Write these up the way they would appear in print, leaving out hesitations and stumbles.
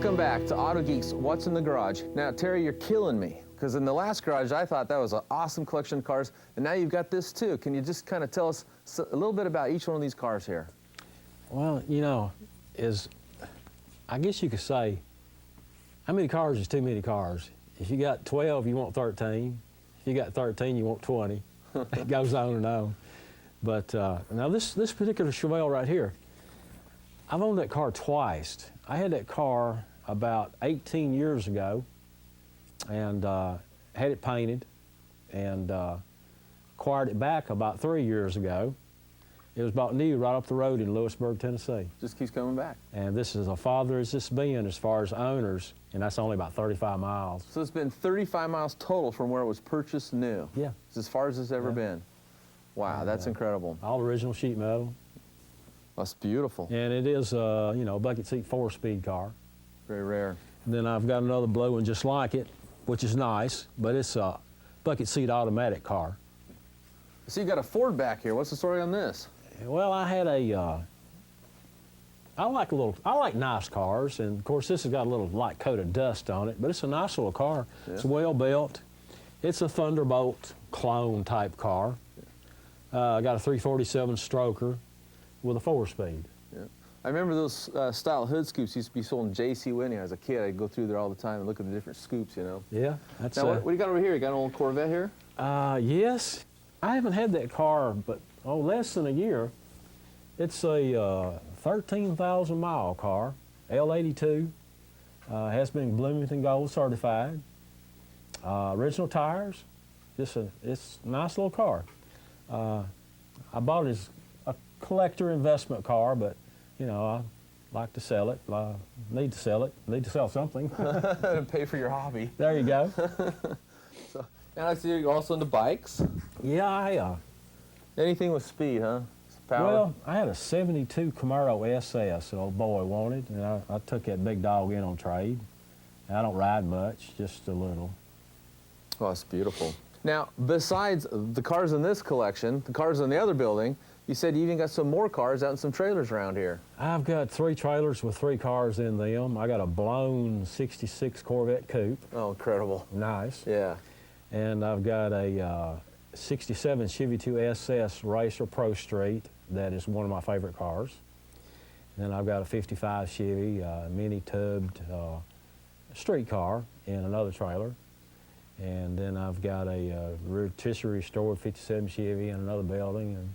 Welcome back to Auto Geeks What's in the Garage. Now, Terry, you're killing me, because in the last garage, I thought that was an awesome collection of cars, and now you've got this too. Can you just kind of tell us a little bit about each one of these cars here? Well, you know, I guess you could say, how many cars is too many cars? If you got 12, you want 13. If you got 13, you want 20. It goes on and on. But now this particular Chevelle right here, I've owned that car twice. I had that car about 18 years ago and had it painted and acquired it back about 3 years ago. It was bought new right up the road in Lewisburg, Tennessee. Just keeps coming back. And this is as father as it's been as far as owners, and that's only about 35 miles. So it's been 35 miles total from where it was purchased new. Yeah. It's as far as it's ever been. Wow, that's incredible. All original sheet metal. That's beautiful. And it is, you know, a bucket seat 4-speed car. Very rare. And then I've got another blue one just like it, which is nice, but it's a bucket seat automatic car. So you got a Ford back here. What's the story on this? Well, I had a, I like nice cars, and of course this has got a little light coat of dust on it, but it's a nice little car. Yeah. It's well built. It's a Thunderbolt clone type car. I got a 347 stroker with a 4-speed. Yeah. I remember those style hood scoops used to be sold in J.C. Whitney. As a kid, I'd go through there all the time and look at the different scoops, you know. Yeah, that's now, what do you got over here? You got an old Corvette here? Yes. I haven't had that car, but less than a year. It's a 13,000 mile car, L82, has been Bloomington Gold certified. Original tires, it's a nice little car. I bought it as a collector investment car, but you know, I like to sell it. Need to sell it. Need to sell something. Pay for your hobby. There you go. So, and I see you're also into bikes. Yeah, anything with speed, huh? Power? Well, I had a 72 Camaro SS that old boy wanted, and I took that big dog in on trade. I don't ride much, just a little. Oh, that's beautiful. Now, besides the cars in this collection, the cars in the other building, you said you even got some more cars out in some trailers around here. I've got 3 trailers with 3 cars in them. I got a blown 66 Corvette coupe. Oh, incredible. Nice. Yeah. And I've got a 67 Chevy 2 SS Racer Pro Street that is one of my favorite cars. And then I've got a 55 Chevy mini tubbed street car in another trailer. And then I've got a rotisserie restored 57 Chevy in another building.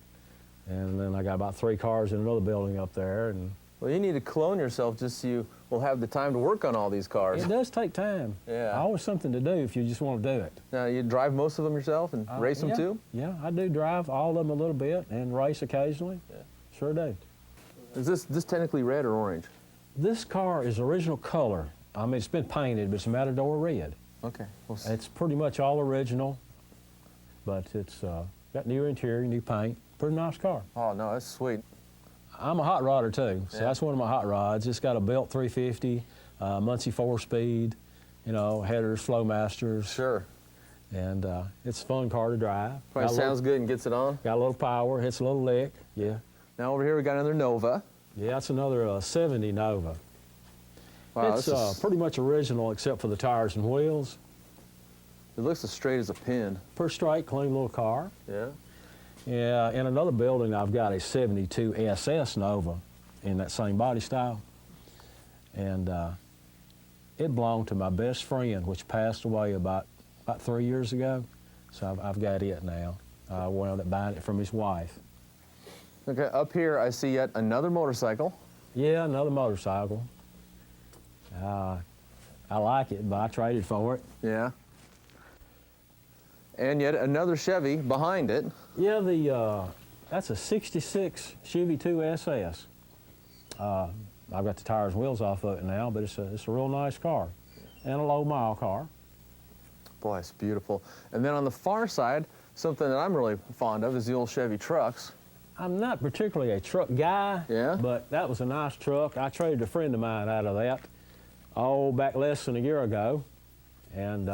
And then I got about 3 cars in another building up there. And well, you need to clone yourself just so you will have the time to work on all these cars. it does take time. Yeah. Always something to do if you just want to do it. Now, you drive most of them yourself and race them too? Yeah, I do drive all of them a little bit and race occasionally. Yeah. Sure do. Is this technically red or orange? This car is original color. I mean, it's been painted, but it's Matador red. Okay. Well, it's pretty much all original, but it's got new interior, new paint. Pretty nice car. Oh, no, that's sweet. I'm a hot rodder too, so that's one of my hot rods. It's got a built 350, Muncie 4-speed, you know, headers, Flowmasters. Sure. And it's a fun car to drive. Probably sounds good and gets it on. Got a little power, hits a little lick, yeah. Now over here we got another Nova. Yeah, it's another 70 Nova. Wow, it's pretty much original except for the tires and wheels. It looks as straight as a pin. Pretty straight, clean little car. Yeah. Yeah, in another building I've got a 72 SS Nova in that same body style. And it belonged to my best friend, which passed away about 3 years ago. So I've got it now. I wound up buying it from his wife. Okay, up here I see yet another motorcycle. Yeah, another motorcycle. I like it, but I traded for it. Yeah. And yet another Chevy behind it. Yeah, that's a 66 Chevy 2 SS. I've got the tires and wheels off of it now, but it's a real nice car and a low mile car. Boy, it's beautiful. And then on the far side, something that I'm really fond of is the old Chevy trucks. I'm not particularly a truck guy, yeah, but that was a nice truck. I traded a friend of mine out of that, back less than a year ago. And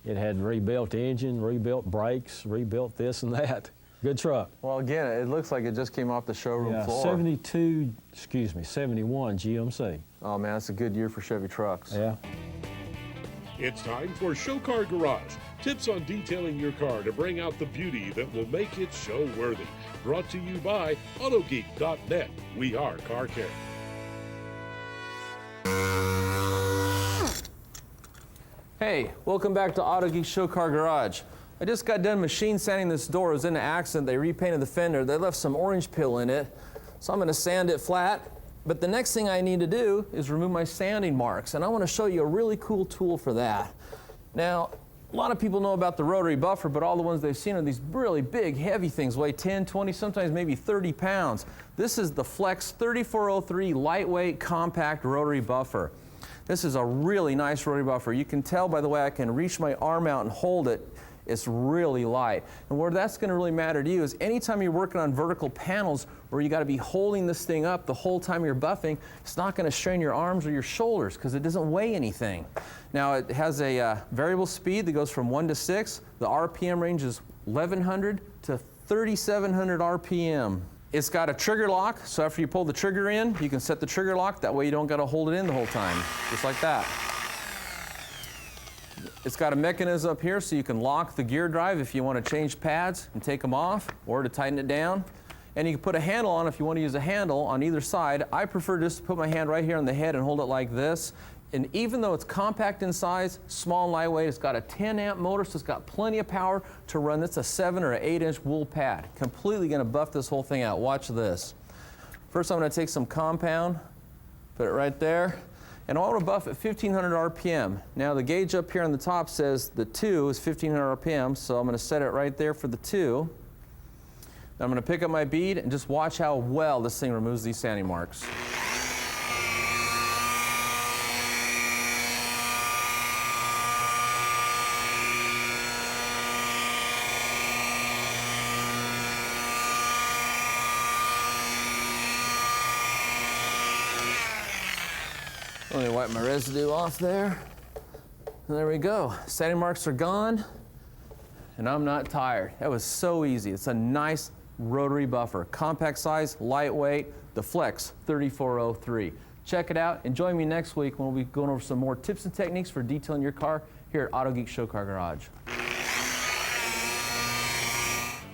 it had rebuilt engine, rebuilt brakes, rebuilt this and that. Good truck. Well, again, it looks like it just came off the showroom floor. 71 GMC. Oh man, it's a good year for Chevy trucks. Yeah. It's time for Show Car Garage. Tips on detailing your car to bring out the beauty that will make it show-worthy. Brought to you by AutoGeek.net. We are Car Care. Hey, welcome back to Auto Geek Show Car Garage. I just got done machine sanding this door. It was in an accident. They repainted the fender. They left some orange peel in it. So I'm going to sand it flat. But the next thing I need to do is remove my sanding marks. And I want to show you a really cool tool for that. Now, a lot of people know about the rotary buffer, but all the ones they've seen are these really big, heavy things, weigh 10, 20, sometimes maybe 30 pounds. This is the Flex 3403 lightweight compact rotary buffer. This is a really nice rotary buffer. You can tell by the way I can reach my arm out and hold it. It's really light. And where that's going to really matter to you is anytime you're working on vertical panels where you got to be holding this thing up the whole time you're buffing, it's not going to strain your arms or your shoulders because it doesn't weigh anything. Now it has a variable speed that goes from 1 to 6. The RPM range is 1100 to 3700 RPM. It's got a trigger lock, so after you pull the trigger in, you can set the trigger lock. That way you don't got to hold it in the whole time, just like that. It's got a mechanism up here so you can lock the gear drive if you want to change pads and take them off or to tighten it down. And you can put a handle on if you want to use a handle on either side. I prefer just to put my hand right here on the head and hold it like this. And even though it's compact in size, small and lightweight, it's got a 10 amp motor, so it's got plenty of power to run. It's a 7 or 8 inch wool pad. Completely going to buff this whole thing out. Watch this. First I'm going to take some compound, put it right there. And I want to buff at 1500 RPM. Now the gauge up here on the top says the 2 is 1500 RPM, so I'm going to set it right there for the 2. Now I'm going to pick up my bead and just watch how well this thing removes these sanding marks. Let me wipe my residue off there. And there we go. Sanding marks are gone, and I'm not tired. That was so easy. It's a nice rotary buffer. Compact size, lightweight, the Flex 3403. Check it out, and join me next week when we'll be going over some more tips and techniques for detailing your car here at Auto Geek Show Car Garage.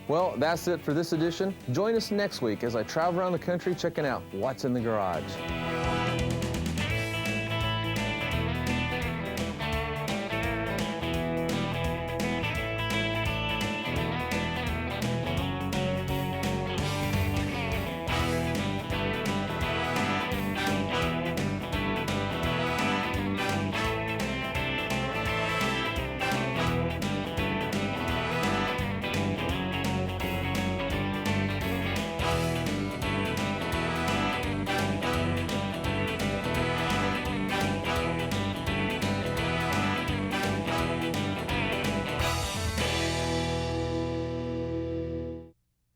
Well, that's it for this edition. Join us next week as I travel around the country checking out what's in the garage.